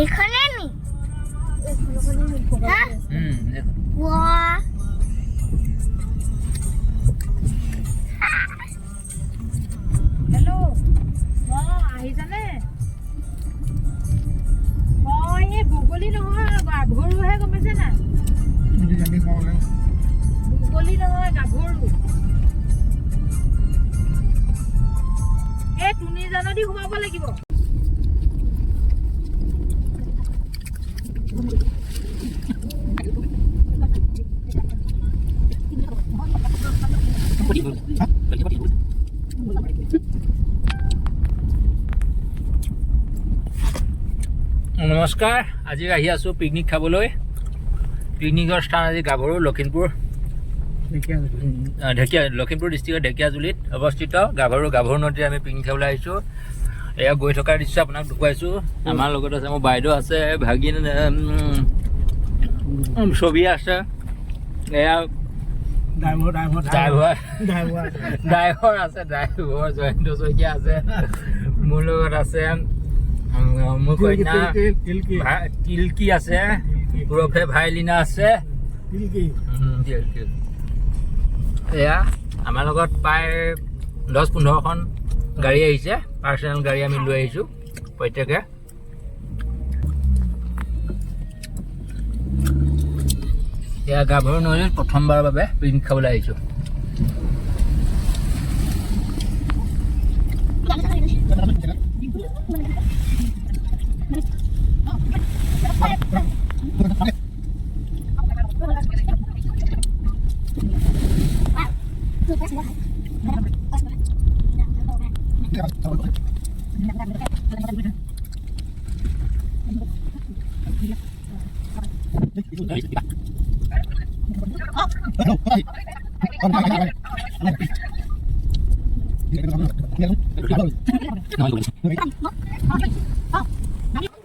এখানে নি হেল্ল' আহিছানে? মই এই বগলী নহয় গাভৰুহে, গম পাইছে নাই? বগলী নহয় গাভৰু। এই তুনিজানৰ দি সোমাব লাগিব। নমস্কাৰ, আজি আহি আছোঁ পিকনিক খাবলৈ। পিকনিকৰ স্থান আজি গাভৰু, লখিমপুৰ লখিমপুৰ ডিষ্ট্ৰিক্টৰ ঢেকীয়াজুলিত অৱস্থিত গাভৰু নদীত আমি পিকনিক খাবলৈ আহিছোঁ। এয়া গৈ থকাৰ দৃশ্য আপোনাক দেখুৱাইছোঁ। আমাৰ লগত আছে মোৰ বাইদেউ আছে, ভাগিন ছবি আছে, এয়া ড্ৰাইভাৰ আছে, ড্ৰাইভাৰ জয়ন্ত শইকীয়া আছে, মোৰ লগত আছে মোৰ কন্যা তিলকি আছে, ওৰফে ভাইলিনা আছে। এয়া আমাৰ লগত প্ৰায় 10-15খন গাড়ী আহিছে, পাৰ্চনেল গাড়ী আমি লৈ আহিছোঁ প্ৰত্যেকে। এয়া গাভৰু নদীত প্ৰথমবাৰৰ বাবে পিকনিক খাবলৈ আহিছোঁ।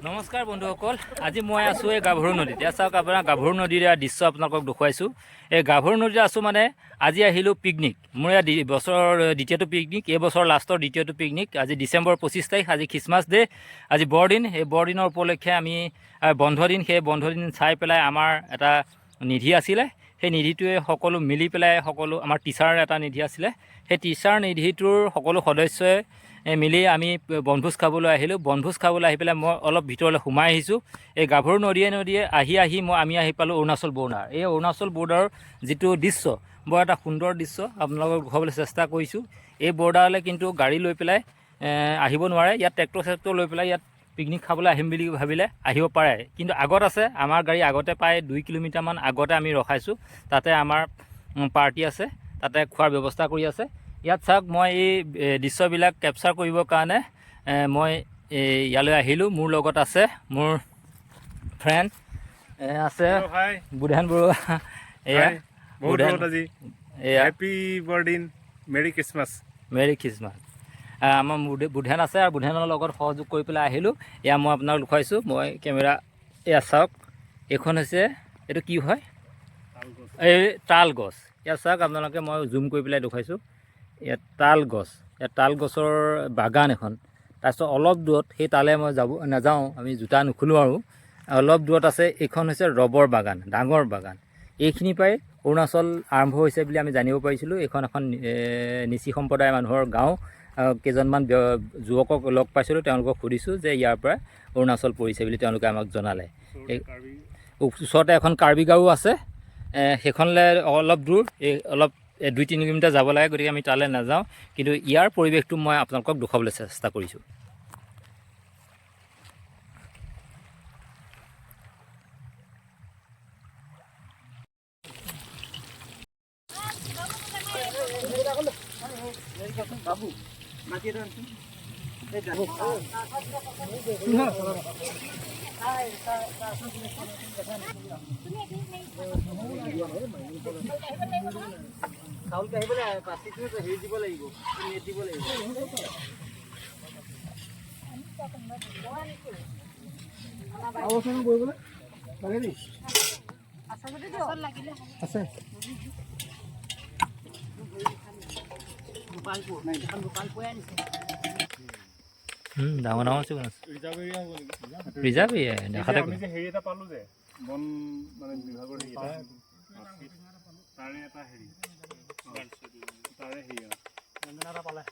নমস্কাৰ বন্ধুসকল, আজি মই আছোঁ এই গাভৰু নদীত। এতিয়া চাওক আপোনাৰ গাভৰু নদীৰ দৃশ্য আপোনালোকক দেখুৱাইছোঁ। এই গাভৰু নদীত আছোঁ মানে আজি আহিলোঁ পিকনিক। মোৰ এয়া বছৰৰ দ্বিতীয়টো পিকনিক, এই বছৰ লাষ্টৰ দ্বিতীয়টো পিকনিক। আজি ডিচেম্বৰ 25 তাৰিখ, আজি খ্ৰীষ্টমাছ ডে, আজি বৰদিন। এই বৰদিনৰ উপলক্ষে আমি বন্ধ দিন, সেই বন্ধ দিন চাই পেলাই আমাৰ এটা নিধি আছিলে। সেই নিধিটোৱে সকলো মিলি পেলাই সকলো আমাৰ টিচাৰ এটা নিধি আছিলে, সেই টিচাৰ নিধিটোৰ সকলো সদস্যই মিলি আমি বনভোজ খাবলৈ আহিলোঁ। বনভোজ খাবলৈ আহি পেলাই মই অলপ ভিতৰলৈ সোমাই আহিছোঁ। এই গাভৰু নদীয়ে আহি আমি আহি পালোঁ অৰুণাচল বৰ্ডাৰ। এই অৰুণাচল বৰ্ডাৰৰ যিটো দৃশ্য, বৰ এটা সুন্দৰ দৃশ্য আপোনালোকক দেখুৱাবলৈ চেষ্টা কৰিছোঁ। এই বৰ্ডাৰলৈ কিন্তু গাড়ী লৈ পেলাই আহিব নোৱাৰে। ইয়াত ট্ৰেক্টৰ লৈ পেলাই ইয়াত পিকনিক খাবলৈ আহিম বুলি ভাবিলে আহিব পাৰে, কিন্তু আগত আছে আমাৰ গাড়ী আগতে প্ৰায় 2 কিলোমিটাৰমান আগতে আমি ৰখাইছোঁ। তাতে আমাৰ পাৰ্টি আছে, তাতে খোৱাৰ ব্যৱস্থা কৰি আছে। ইয়াত চাওক, মই এই দৃশ্যবিলাক কেপচাৰ কৰিবৰ কাৰণে মই ইয়ালৈ আহিলোঁ। মোৰ লগত আছে মোৰ ফ্ৰেণ্ড আছে বুধান বৰুৱা। এয়া হেপী বৰদিন, মেৰী খ্ৰীষ্টমাছ। Marie Christmas. আমাৰ বুধান আছে আৰু বুধানৰ লগত সহযোগ কৰি পেলাই আহিলোঁ। এয়া মই আপোনাক দেখুৱাইছোঁ, মই কেমেৰা। এয়া চাওক, এইখন হৈছে, এইটো কি হয়, এই তাল গছ। ইয়াত চাওক আপোনালোকে, মই জুম কৰি পেলাই দেখুৱাইছোঁ। ইয়াত তাল গছ, ইয়াত তাল গছৰ বাগান এখন। তাৰপিছত অলপ দূৰত, সেই তালে মই নাযাওঁ, আমি জোতা নোখোলোঁ আৰু অলপ দূৰত আছে, এইখন হৈছে ৰবৰ বাগান, ডাঙৰ বাগান। এইখিনিৰ পৰাই অৰুণাচল আৰম্ভ হৈছে বুলি আমি জানিব পাৰিছিলোঁ। এইখন এখন নিচি সম্প্ৰদায়ৰ মানুহৰ গাঁও। কেইজনমান যুৱকক লগ পাইছিলোঁ, তেওঁলোকক সুধিছোঁ যে ইয়াৰ পৰা অৰুণাচল পৰিছে বুলি তেওঁলোকে আমাক জনালে। ওচৰতে এখন কাৰ্বি গাঁও আছে, সেইখনলৈ অলপ দূৰ, অলপ 2-3 কিলোমিটাৰ যাব লাগে, গতিকে আমি তালৈ নাযাওঁ। কিন্তু ইয়াৰ পৰিৱেশটো মই আপোনালোকক দেখুৱাবলৈ চেষ্টা কৰিছোঁ। চাউল কাঢ়িবলৈ পাচিটো হেৰি দিব লাগিব, নেট দিব লাগিব। আছে গোপালপুৰ, গোপালপুৰে আনিছে। ডাঙৰ ডাঙৰ চিগুণ আছে ৰিজাৰ্ভ এৰিয়া হ'ব নেকি ৰিজাৰ্ভ দেখাতে আমি যে হেৰি এটা পালো যে বন মানে বিভাগৰ হেৰি এটা তাৰে এটা হেৰি তাৰে হেৰি এটা পালে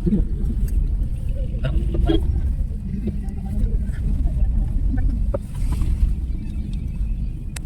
Es